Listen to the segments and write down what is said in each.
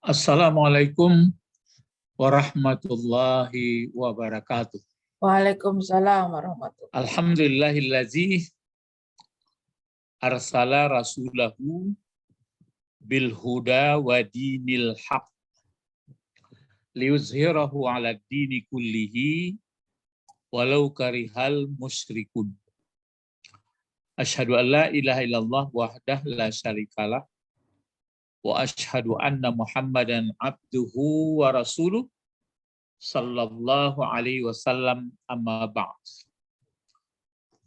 Assalamualaikum warahmatullahi wabarakatuh. Waalaikumsalam warahmatullahi wabarakatuh. Alhamdulillahillazi arsala rasulahu bil huda wa dinil haq liyuzhirahu ala dini kullihi walau karihal musyrikun. Asyhadu an la ilaha illallah wahdah la syarikalah wa asyhadu anna Muhammadan abduhu wa rasuluh sallallahu alaihi wasallam, amma ba'd.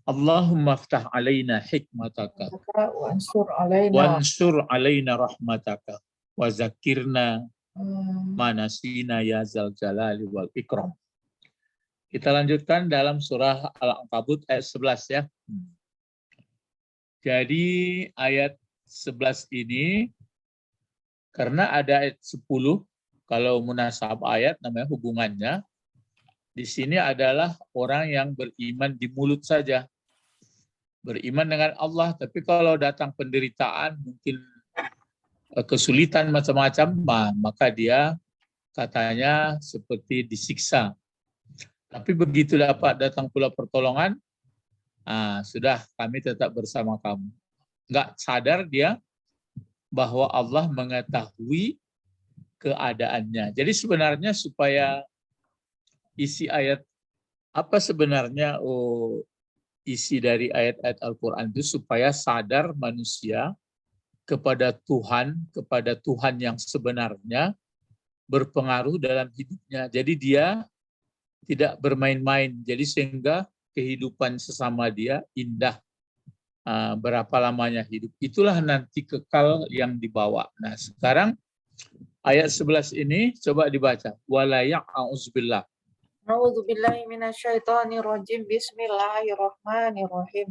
Allahumma aftah alaina hikmataka wansur alaina rahmataka wa zakirna manasina ya zal jalali wal ikram. Kita lanjutkan dalam surah Al-Ankabut ayat 11 ya. Jadi ayat 11 ini karena ada ayat 10, kalau munasab ayat namanya hubungannya, di sini adalah orang yang beriman di mulut saja. Beriman dengan Allah, tapi kalau datang penderitaan, mungkin kesulitan macam-macam, maka dia katanya seperti disiksa. Tapi begitu dapat datang pula pertolongan, sudah kami tetap bersama kamu. Nggak sadar dia bahwa Allah mengetahui keadaannya. Jadi sebenarnya supaya isi ayat apa sebenarnya isi dari ayat-ayat Al-Quran itu supaya sadar manusia kepada Tuhan yang sebenarnya berpengaruh dalam hidupnya. Jadi dia tidak bermain-main. Jadi sehingga kehidupan sesama dia indah. Berapa lamanya hidup. Itulah nanti kekal yang dibawa. Nah sekarang ayat 11 ini coba dibaca. Walayak a'udzubillah. A'udzubillahi minasyaitonirrajim. Bismillahirrahmanirrahim.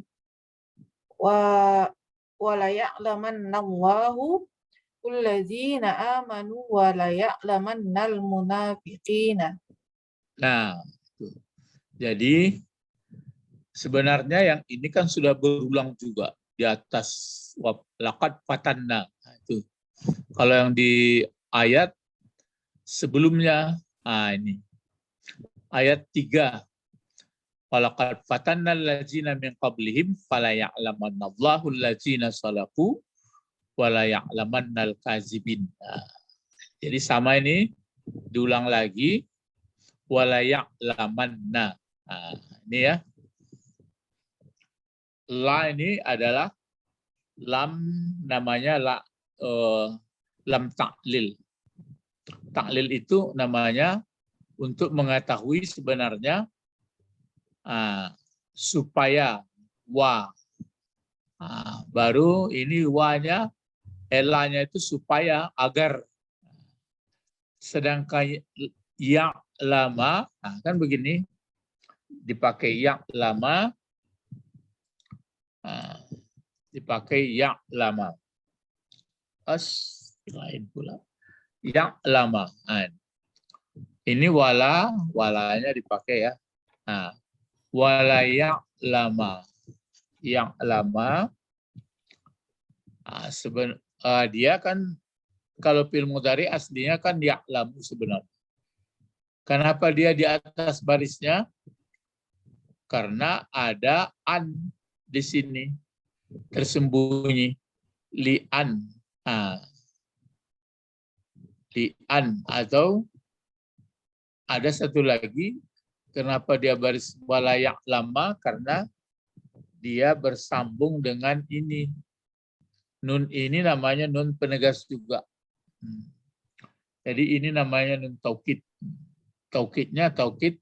Wa la ya'lamannallahu alladzina amanu wa la ya'lamannal munafiqina. Nah, jadi sebenarnya yang ini kan sudah berulang juga di atas laqad fatanna. Nah, itu. Kalau yang di ayat sebelumnya, ini ayat 3. Walaqad fatanna allazina min qablihim fala ya'lamannallahu allazina salaqu wa la ya'lamannal kazibin. Nah, jadi sama ini diulang lagi wala ya'lamanna. Nah, ini ya. La ini adalah lam, namanya lam ta'lil. Ta'lil itu namanya untuk mengetahui sebenarnya supaya wa. Baru ini wa-nya, elanya itu supaya, agar. Sedangkan ya lama, kan begini, dipakai ya lama, dipakai ya lama. Lain pula. Ya lama. Ini walanya dipakai ya. Wala ya lama. Yang lama. Dia kan kalau fi'il mudhari aslinya kan ya lamu sebenarnya. Kenapa dia di atas barisnya? Karena ada an di sini tersembunyi, li'an. Li'an, atau ada satu lagi, kenapa dia baris walayak lama? Karena dia bersambung dengan ini. Nun ini namanya nun penegas juga. Jadi ini namanya nun taukid. Taukidnya taukid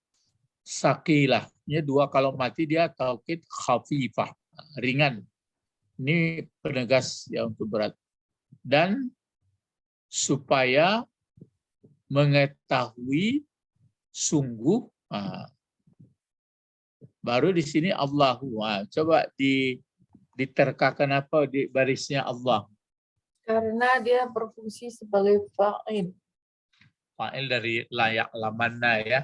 sakilah. Ini dua, kalau mati dia taukid khafifah, ringan. Ini penegas ya untuk berat. Dan supaya mengetahui sungguh, baru di sini Allahu. Coba diterkakan apa di barisnya Allah? Karena dia berfungsi sebagai fa'il. Fa'il dari layak lamanna ya.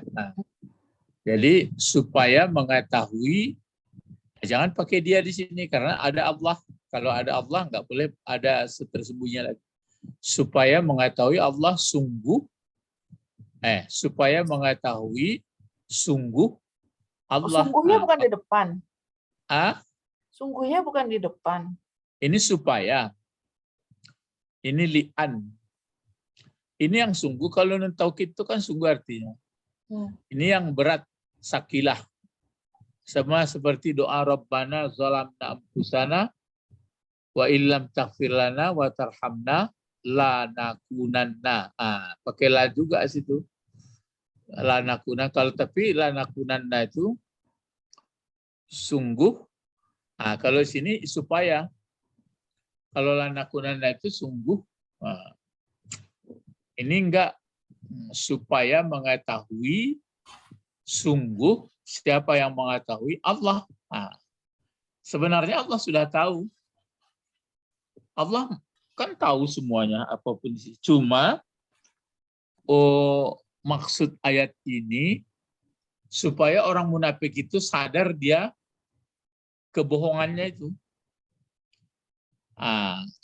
Jadi supaya mengetahui, jangan pakai dia di sini karena ada Allah. Kalau ada Allah nggak boleh ada tersembunyi lagi. Supaya mengetahui Allah supaya mengetahui sungguh Allah. Sungguhnya bukan di depan. Sungguhnya bukan di depan. Ini supaya. Ini li'an. Ini yang sungguh, kalau taukid itu kan sungguh artinya. Ini yang berat, sakilah. Sama seperti doa Rabbana zalamna anfusana wa illam taghfir lana wa tarhamna lanakunanna. Pakai la juga situ. Lanakuna, kalau tapi lanakunanna itu sungguh. Kalau sini supaya. Kalau lanakunanna itu sungguh. Ini enggak, supaya mengetahui sungguh. Siapa yang mengetahui? Allah. Sebenarnya Allah sudah tahu. Allah kan tahu semuanya apapun. Cuma maksud ayat ini supaya orang munafik itu sadar dia kebohongannya itu.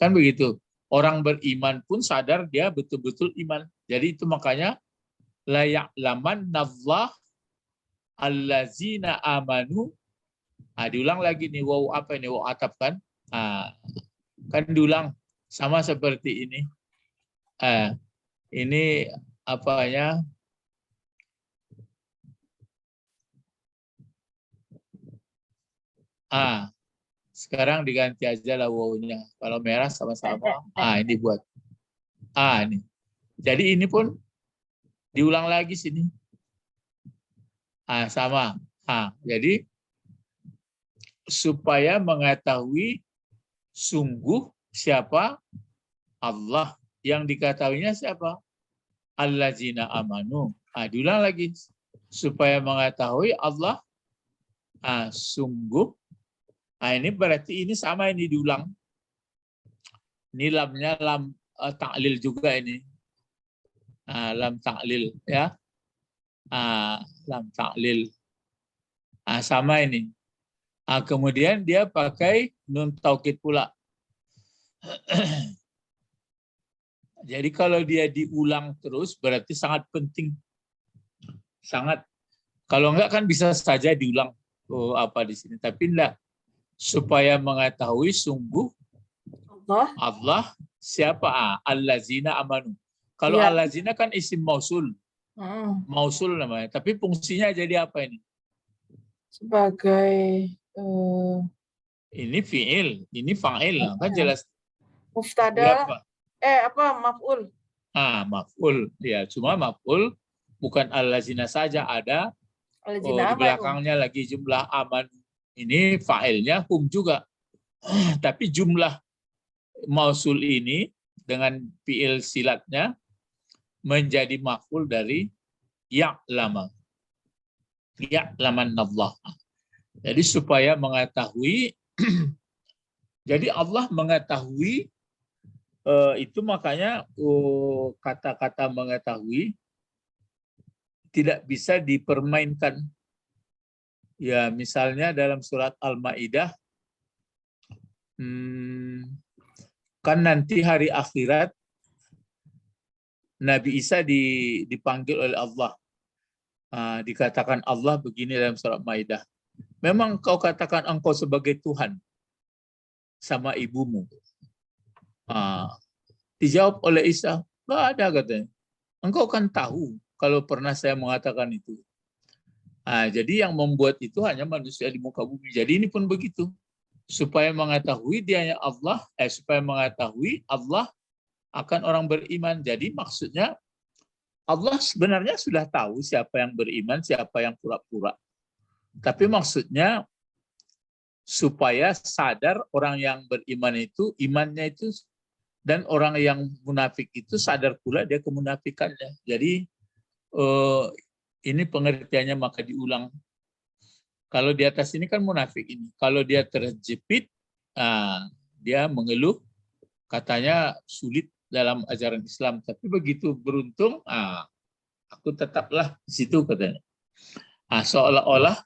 Kan begitu. Orang beriman pun sadar dia betul-betul iman. Jadi itu makanya la ya'lamannallah allazina amanu. Diulang lagi nih, wow apa ini, wow atap kan? Kan diulang sama seperti ini. Ini apanya? Sekarang diganti aja lah wow-nya. Kalau merah sama-sama. Ini buat. Ini. Jadi ini pun diulang lagi sini. Sama. Jadi supaya mengetahui sungguh siapa Allah. Yang diketahuinya siapa? Allazina amanu. Diulang lagi. Supaya mengetahui Allah sungguh. Ini berarti ini sama, ini diulang. Ini lamnya lam ta'lil juga ini. Lam ta'lil ya. Lam ta'lil. Sama ini. Kemudian dia pakai nun taukid pula. Jadi kalau dia diulang terus berarti sangat penting. Sangat. Kalau enggak kan bisa saja diulang apa di sini, tapi enggak. Supaya mengetahui sungguh Allah siapa? Allazina amanu. Kalau allazina kan isim mausul. Mausul namanya. Tapi fungsinya jadi apa ini? Sebagai ini fi'il, ini fa'il. Kan jelas. Muftada. Maf'ul. Maf'ul. Ya, cuma maf'ul bukan allazina saja, ada di belakangnya lagi jumlah aman. Ini fa'ilnya hum juga. Tapi jumlah mausul ini dengan fi'il silatnya menjadi maf'ul dari ya'lama. Ya'lamannallah. Jadi supaya mengetahui, jadi Allah mengetahui, itu makanya kata-kata mengetahui tidak bisa dipermainkan. Ya, misalnya dalam surat Al-Maidah, kan nanti hari akhirat Nabi Isa dipanggil oleh Allah. Dikatakan Allah begini dalam surat Maidah. Memang kau katakan engkau sebagai Tuhan sama ibumu. Dijawab oleh Isa, enggak ada katanya. Engkau kan tahu kalau pernah saya mengatakan itu. Jadi yang membuat itu hanya manusia di muka bumi. Jadi ini pun begitu. Supaya mengetahui dianya Allah, supaya mengetahui Allah akan orang beriman. Jadi maksudnya Allah sebenarnya sudah tahu siapa yang beriman, siapa yang pura-pura. Tapi maksudnya supaya sadar orang yang beriman itu, imannya itu, dan orang yang munafik itu sadar pula dia kemunafikannya. Jadi ini pengertiannya maka diulang. Kalau di atas ini kan munafik ini. Kalau dia terjepit, dia mengeluh, katanya sulit dalam ajaran Islam. Tapi begitu beruntung, aku tetaplah di situ katanya. Seolah-olah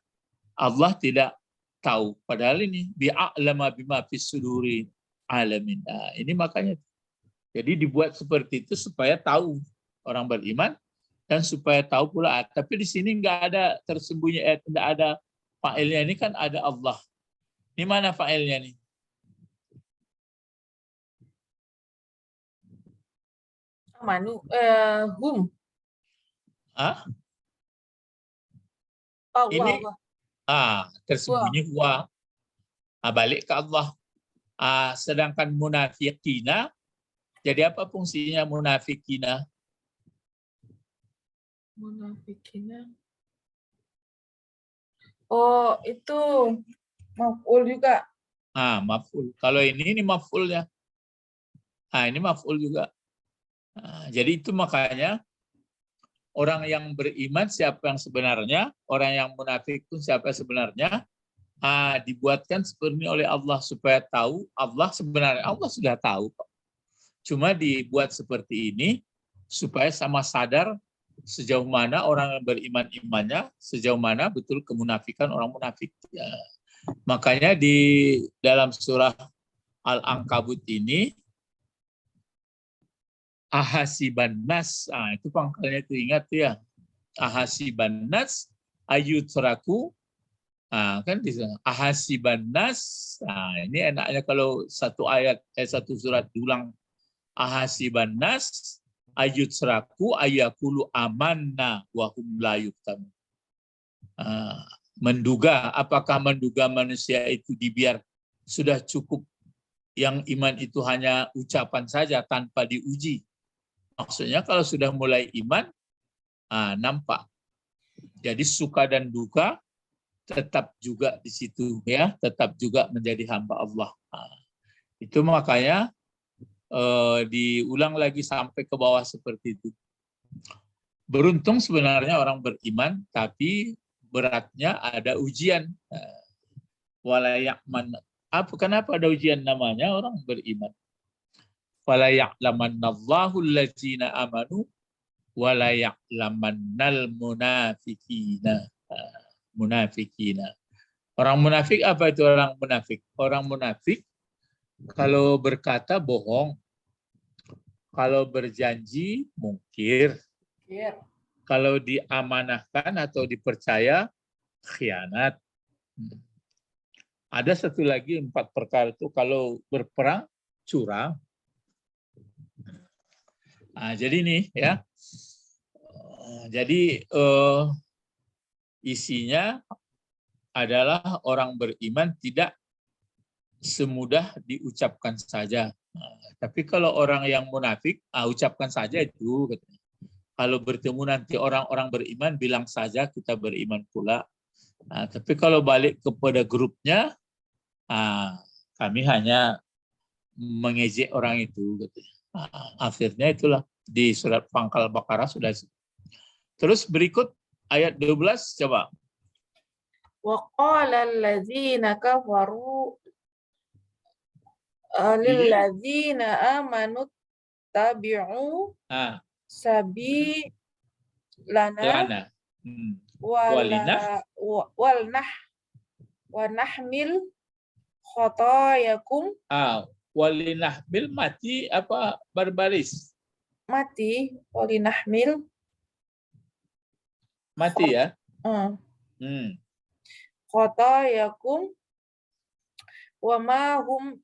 Allah tidak tahu. Padahal ini bi'a'lama bima fis suduri. alamin. Nah, ini makanya. Jadi dibuat seperti itu supaya tahu orang beriman dan supaya tahu pula. Tapi di sini nggak ada tersembunyi, tidak ada fa'ilnya. Ini kan ada Allah. Ini mana fa'ilnya nih? Amanu, hum. Ah, Allah, ini tersembunyi huwa. Balik ke Allah. Sedangkan munafiqina, jadi apa fungsinya munafiqina? Munafikina. Oh, itu maf'ul juga. Maf'ul. Kalau ini maf'ulnya. Ini maf'ul juga. Jadi itu makanya orang yang beriman siapa yang sebenarnya, orang yang munafik pun siapa sebenarnya, dibuatkan seperti ini oleh Allah supaya tahu Allah sebenarnya. Allah sudah tahu. Cuma dibuat seperti ini supaya sama sadar sejauh mana orang yang beriman imannya, sejauh mana betul kemunafikan orang munafik. Ya. Makanya di dalam surah Al-Ankabut ini, ahasiban nas, itu pangkalnya itu ingat ya. Ahasiban nas ayutraku, kan di sana. Ahasiban nas, ini enaknya kalau satu ayat, satu surat diulang. Ahasiban nas ayutraku ayakulu amanna wa hum la yuftanun. Menduga, apakah menduga manusia itu dibiar sudah cukup yang iman itu hanya ucapan saja tanpa diuji. Maksudnya kalau sudah mulai iman, nampak. Jadi suka dan duka tetap juga di situ ya, tetap juga menjadi hamba Allah. Itu makanya diulang lagi sampai ke bawah seperti itu. Beruntung sebenarnya orang beriman, tapi beratnya ada ujian. Kenapa ada ujian namanya orang beriman? Wala ya'lamannallahu allazina amanu wala ya'lamannal munafiqina. Munafiqina. Orang munafik apa itu orang munafik? Orang munafik kalau berkata bohong, kalau berjanji mungkir, kalau diamanahkan atau dipercaya khianat. Ada satu lagi 4 perkara itu kalau berperang curang. Jadi nih ya. Jadi isinya adalah orang beriman tidak semudah diucapkan saja. Tapi kalau orang yang munafik, ucapkan saja itu. Kalau bertemu nanti orang-orang beriman, bilang saja kita beriman pula. Tapi kalau balik kepada grupnya, kami hanya mengejek orang itu. Akhirnya itulah di surat Pangkal Baqarah sudah. Terus berikut ayat 12 coba. Wa qala allazina kafaru lillazina amanu tabi'u sabilana wa nahmil khotayakum. Walinahmil mati apa berbaris? Mati, walinahmil. Mati ya? Khotayakum wa ma hum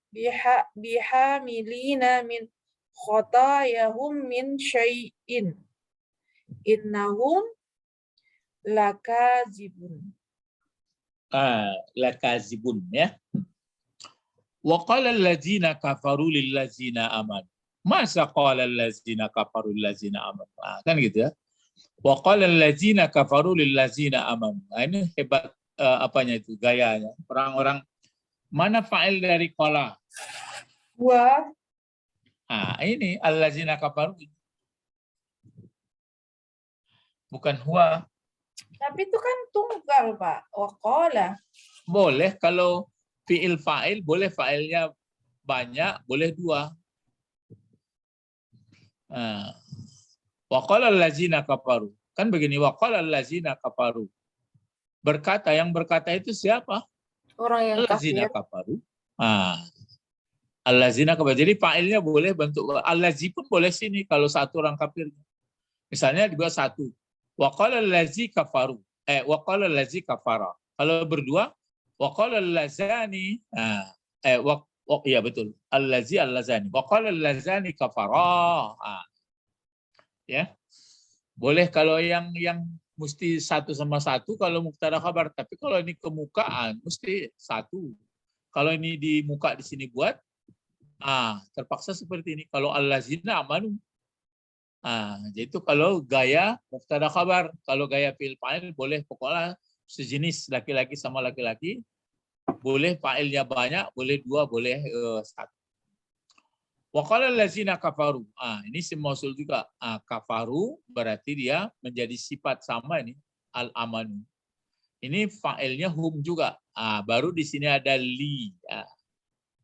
bihamilina min khotayahum min syai'in innahum lakazibun. Lakazibun ya. Wa qala allazina kafaru lillazina amanu. Masa qala allazina kafaru lillazina amanu. Kan gitu ya. Wa qala allazina kafaru lillazina amanu. Ini hebat apanya itu gayanya. Orang-orang mana fa'il dari qala? Wa. Ini allazina kafaru. Bukan huwa. Tapi itu kan tunggal, Pak. Wa qala. Boleh kalau fi'il fa'il, boleh fa'ilnya banyak, boleh 2. Wa qala allazina kafaru. Kan begini, wa qala allazina kafaru. Berkata, yang berkata itu siapa? Orang yang allazina kafir. Kafaru. Allazina kafaru. Jadi fa'ilnya boleh bentuk allazi pun boleh sini kalau satu orang kafir. Misalnya dibuat satu. Wa qala allazi kafaru. Wa qala allazi kafara. Kalau berdua wa qala allazani iya betul. Allazi allazani. Wa qala allazani kafara. Ya. Boleh kalau yang mesti satu sama satu kalau mubtada khabar, tapi kalau ini kemukaan mesti satu. Kalau ini di muka di sini buat terpaksa seperti ini. Kalau allazina amanu. Jadi itu kalau gaya mubtada khabar. Kalau gaya fi'il fa'il boleh pokoknya sejenis laki-laki sama laki-laki. Boleh fa'ilnya banyak, boleh dua, boleh satu. Wa qala allazina kafaru. Ini isim mausul juga. Kafaru berarti dia menjadi sifat sama ini al-amanu. Ini fa'ilnya hum juga. Baru di sini ada li.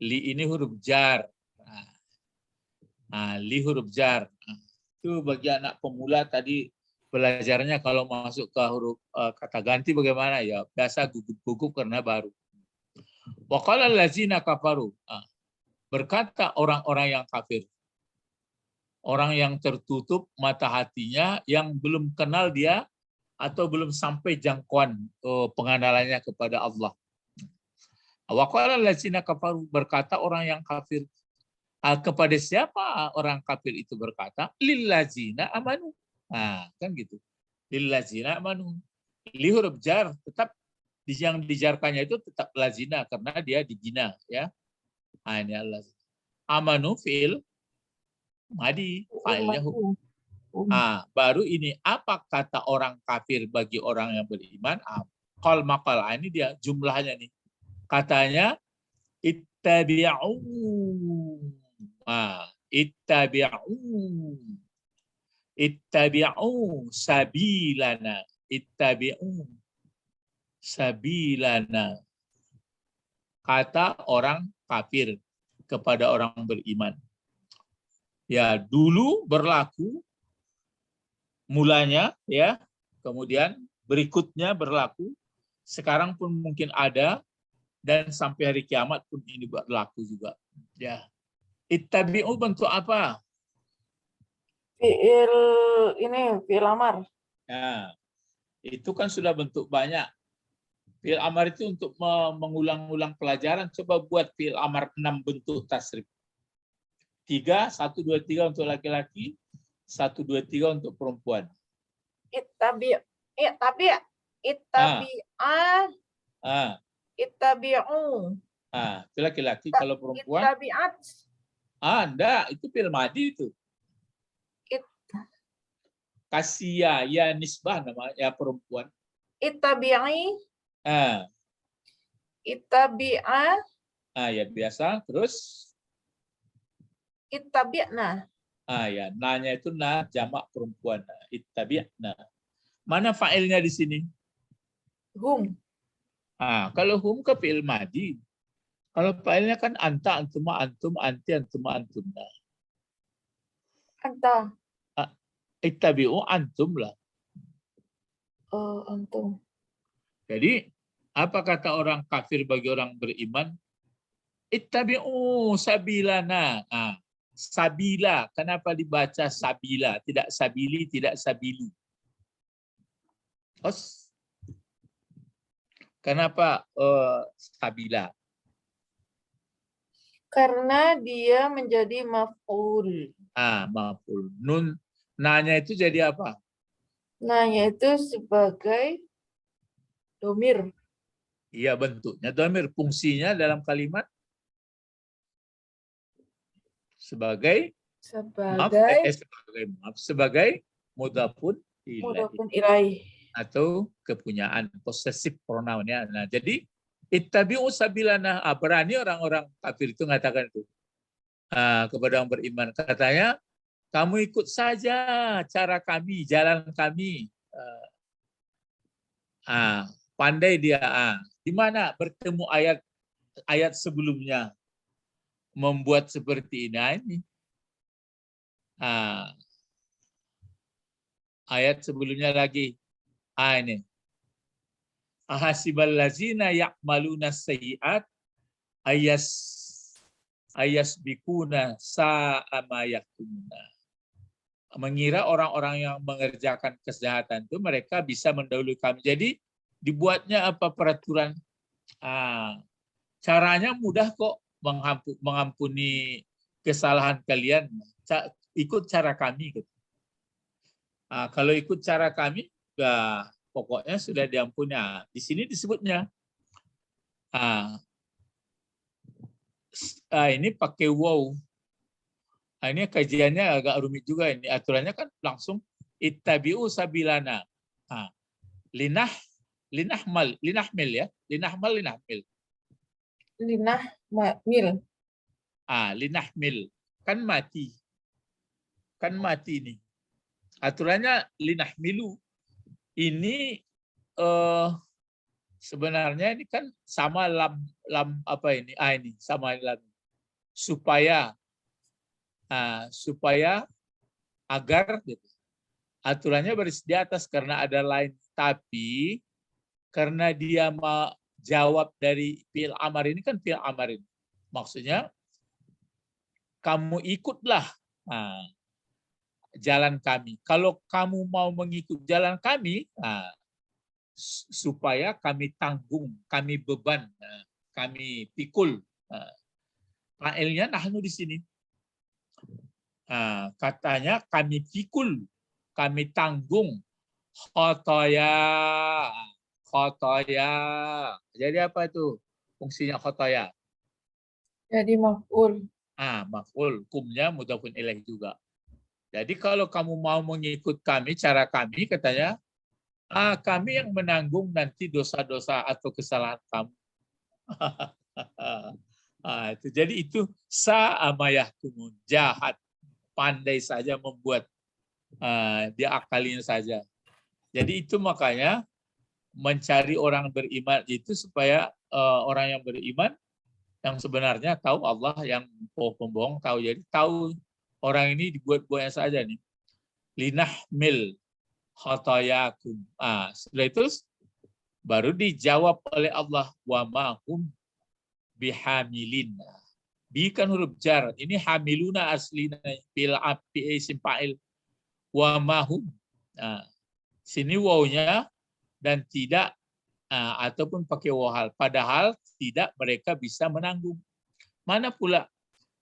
Li ini huruf jar. Li huruf jar. Itu bagi anak pemula tadi belajarnya kalau masuk ke huruf kata ganti bagaimana ya? Biasa gugup-gugup karena baru. Wa qala allazina kafaru. Berkata orang-orang yang kafir. Orang yang tertutup mata hatinya, yang belum kenal dia atau belum sampai jangkauan pengenalannya kepada Allah. Wa qala allazina kafaru, berkata orang yang kafir. Kepada siapa orang kafir itu berkata? Lillazina amanu. Kan gitu. Lillazina amanu. Li huruf jar tetap yang dijarkannya itu tetap lazina karena dia dibina ya. Ini Allah. Amanu fi'il madi, fa'ilnya hum. Baru ini apa kata orang kafir bagi orang yang beriman? Qal maqal. Ini dia jumlahnya nih. Katanya ittabi'u. Ittabi'u sabilana. Ittabi'u sabilana. Kata orang kafir kepada orang beriman. Ya, dulu berlaku mulanya ya, kemudian berikutnya berlaku, sekarang pun mungkin ada dan sampai hari kiamat pun ini berlaku juga. Ya. Ittabi'u bentuk apa? Fi'il amar. Nah, itu kan sudah bentuk banyak. Fi'il amar itu untuk mengulang-ulang pelajaran. Coba buat fi'il amar 6 bentuk tasrif. 3, 1, 2, 3 untuk laki-laki, 1, 2, 3 untuk perempuan. Ittabi'a. Ittabi'u. Itu laki-laki. Kalau perempuan? Ittabi'at. Enggak. Itu fi'il madi itu. Kasia, ya nisbah namanya, ya perempuan. Ittabi'i. Ittabi'a. Ya biasa. Terus? Ittabi'na. Ya, nanya itu na jamak perempuan. Ittabi'na. Mana fa'ilnya di sini? Hum. Kalau hum ke fi'il madi. Kalau fa'ilnya kan anta, antuma, antum, anti, antuma, antumna. Anta. Ittabi'u antum lah. Antum. Jadi apa kata orang kafir bagi orang beriman? Ittabi'u sabilana. Sabila. Kenapa dibaca sabila? Tidak sabili, tidak sabili. Kenapa sabila? Karena dia menjadi maf'ul. Maf'ul. Nun nanya itu jadi apa? Nanya itu sebagai domir. Iya, bentuknya domir. Fungsinya dalam kalimat sebagai mudhafun ilaih atau kepunyaan, possessive pronoun ya. Nah, jadi ittabi'u sabilana. Berani orang-orang kafir itu mengatakan itu kepada orang beriman. Katanya, kamu ikut saja cara kami, jalan kami. Pandai dia. Di mana bertemu ayat sebelumnya membuat seperti ini. Ayat sebelumnya lagi. Ini. Ahasibal lazina ya'maluna sayyi'at ayasbikuna sa'ama yaktumuna. Mengira orang-orang yang mengerjakan kejahatan itu mereka bisa mendahului kami. Jadi dibuatnya apa peraturan? Caranya mudah kok mengampuni kesalahan kalian. Ikut cara kami. Gitu. Kalau ikut cara kami, pokoknya sudah diampuni. Di sini disebutnya. Ini pakai wow. Ini kajiannya agak rumit juga ini. Aturannya kan langsung ittabi'u sabilana. Linahmil ya. Linahmil. Linahmil. Kan mati ini. Aturannya linahmilu. Ini sebenarnya ini kan sama lam apa ini? Ini sama lam. Supaya agar gitu. Aturannya baris di atas karena ada lain, tapi karena dia mau jawab dari fi'il amar ini kan fi'il amar ini. Maksudnya kamu ikutlah jalan kami. Kalau kamu mau mengikut jalan kami, supaya kami tanggung, kami beban, kami pikul. Fa'ilnya nahnu di sini. Katanya kami pikul, kami tanggung khotoya. Jadi apa itu fungsinya khotoya? Jadi maf'ul. Maf'ul, kumnya mudhafun ilaih juga. Jadi kalau kamu mau mengikut kami, cara kami katanya, kami yang menanggung nanti dosa-dosa atau kesalahan kamu. Jadi itu sa'amayahtumun, jahat. Pandai saja membuat, dia akalin saja. Jadi itu makanya mencari orang beriman itu supaya orang yang beriman yang sebenarnya tahu Allah, yang pembohong tahu. Jadi tahu orang ini dibuat-buatnya saja nih. Linahmil khotoyakum. Setelah itu baru dijawab oleh Allah, wa mahum bihamilin. Bi kan huruf jar. Ini hamiluna aslina bil api simpa'il. Wa mahum. Sini wawnya dan tidak ataupun pakai wahal. Padahal tidak mereka bisa menanggung. Mana pula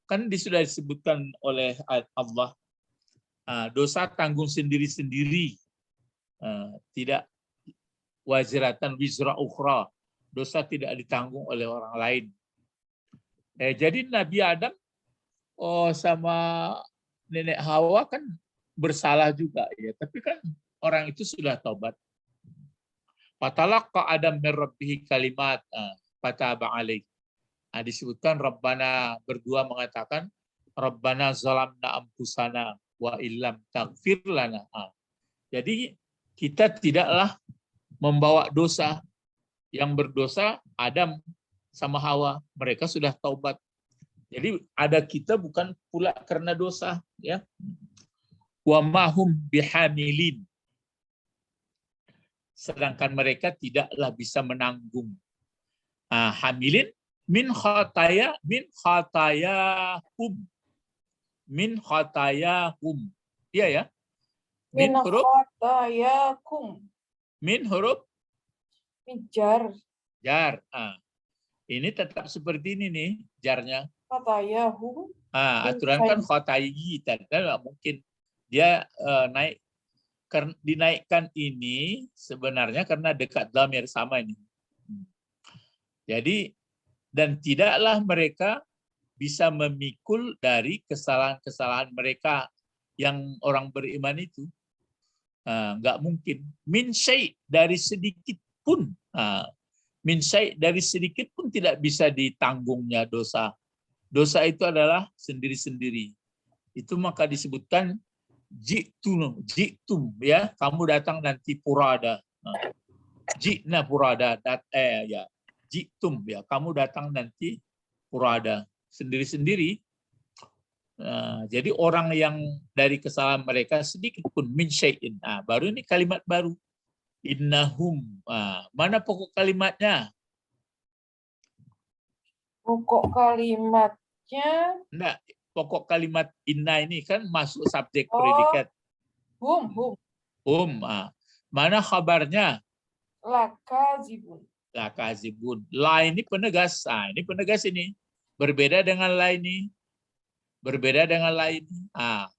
kan sudah disebutkan oleh Allah, dosa tanggung sendiri-sendiri. Tidak waziratan wizra ukhra. Dosa tidak ditanggung oleh orang lain. Jadi Nabi Adam sama nenek Hawa kan bersalah juga ya, tapi kan orang itu sudah taubat. Fatalaqa Adam min rabbih kalimat fataba alaih. Disebutkan Rabbana, berdua mengatakan Rabbana zalamna anfusana wa illam taghfir lana. Jadi kita tidaklah membawa dosa. Yang berdosa Adam sama Hawa, mereka sudah taubat. Jadi ada kita bukan pula karena dosa, ya. Wa mahum bihamilin. Sedangkan mereka tidaklah bisa menanggung. Hamilin min khatayahum. Iya ya. Min huruf khatayakum. Min huruf Jar. Jar. Ini tetap seperti ini nih jarnya. Khatayahum. Aturan kan khotayi, tidak mungkin dia dinaikkan ini sebenarnya karena dekat dhamir sama ini. Jadi dan tidaklah mereka bisa memikul dari kesalahan-kesalahan mereka yang orang beriman itu. Nggak mungkin. Min syai' dari sedikit pun. Min syai' dari sedikit pun tidak bisa ditanggungnya dosa. Dosa itu adalah sendiri-sendiri. Itu maka disebutkan jitum ya, kamu datang nanti purada. Jina purada ya. Jitum ya, kamu datang nanti purada sendiri-sendiri. Jadi orang yang dari kesalahan mereka sedikit pun min syai'in. Baru ini kalimat baru. Innahum. Mana pokok kalimatnya? Pokok kalimat Subjeknya Enggak, pokok kalimat inna ini kan masuk subjek Oh. predikat. hum. Mana khabarnya? Lakazibun. Lakazibun. La ini penegas. Ini penegas ini. Berbeda dengan la ini. Berbeda dengan la ini.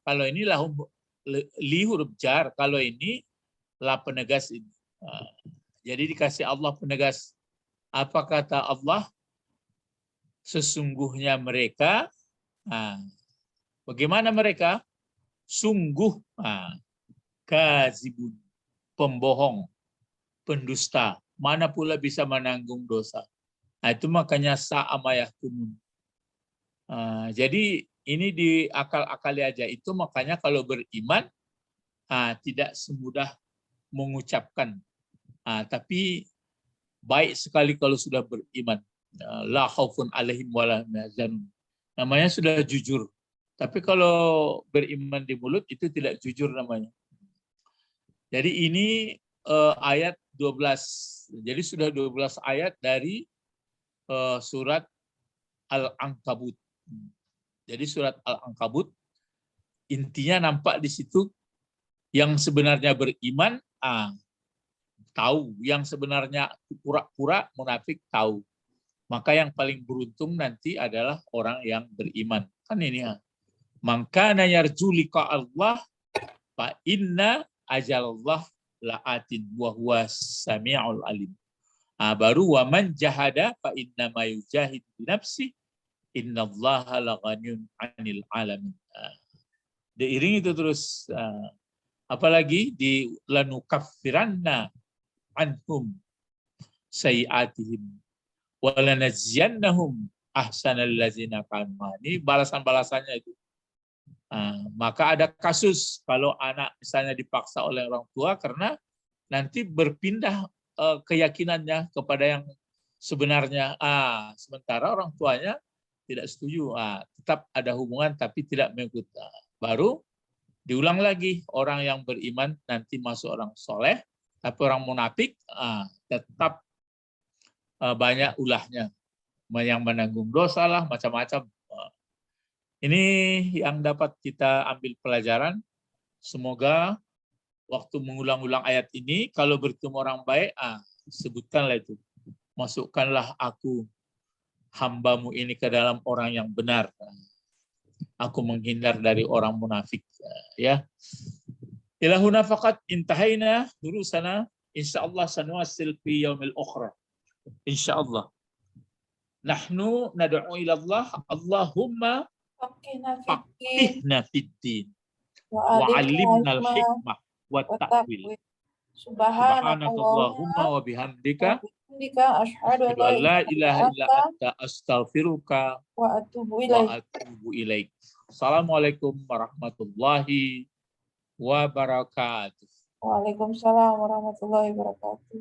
Kalau ini li huruf jar. Kalau ini la penegas ini. Jadi dikasih Allah penegas. Apa kata Allah? Sesungguhnya mereka. Bagaimana mereka? Sungguh. Kazibun. Pembohong. Pendusta. Mana pula bisa menanggung dosa. Itu makanya sa'amayah kumun. Jadi ini diakal-akali aja. Itu makanya kalau beriman tidak semudah mengucapkan. Tapi baik sekali kalau sudah beriman. La khaufun alaihim wala hum yahzanun. Namanya sudah jujur. Tapi kalau beriman di mulut itu tidak jujur namanya. Jadi ini ayat 12. Jadi sudah 12 ayat dari surat Al-Ankabut. Jadi surat Al-Ankabut intinya nampak di situ yang sebenarnya beriman tahu, yang sebenarnya pura-pura munafik tahu. Maka yang paling beruntung nanti adalah orang yang beriman. Kan ini man kana yarju liqa Allah fa inna ajalallah la'atin wa huwa samiul alim. Baru wa man jahada fa inna ma yujahid bi nafsi innallaha laghaniyun 'anil alamin. Diiring itu terus apalagi di lanukaffiranna anhum sayiatihim wa lanajziyannahum ahsanal ladzina kanu. Ini balasan-balasannya itu. Maka ada kasus kalau anak misalnya dipaksa oleh orang tua karena nanti berpindah keyakinannya kepada yang sebenarnya. Sementara orang tuanya tidak setuju. Tetap ada hubungan tapi tidak mengikut. Baru diulang lagi, orang yang beriman nanti masuk orang soleh, tapi orang munafik tetap banyak ulahnya. Yang menanggung dosa lah, macam-macam. Ini yang dapat kita ambil pelajaran. Semoga waktu mengulang-ulang ayat ini, kalau bertemu orang baik, sebutkanlah itu. Masukkanlah aku, hambamu ini ke dalam orang yang benar. Aku menghindar dari orang munafik. Ya. Ilahuna faqat intahaina durusana. Insyaallah sanuwasil fi yaumil ukhra. Insyaallah. Nahnu nad'u ila Allah. Allahumma faqihna fid-din. Wa'allimnal hikmah wa ta'wil. Subhanakallahumma wa bihamdika asyhadu an la ilaha illa anta astaghfiruka wa atubu ilaik. Assalamualaikum warahmatullahi wabarakatuh. Waalaikumsalam warahmatullahi wabarakatuh.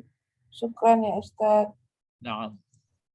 Syukran ya Ustaz. Naam.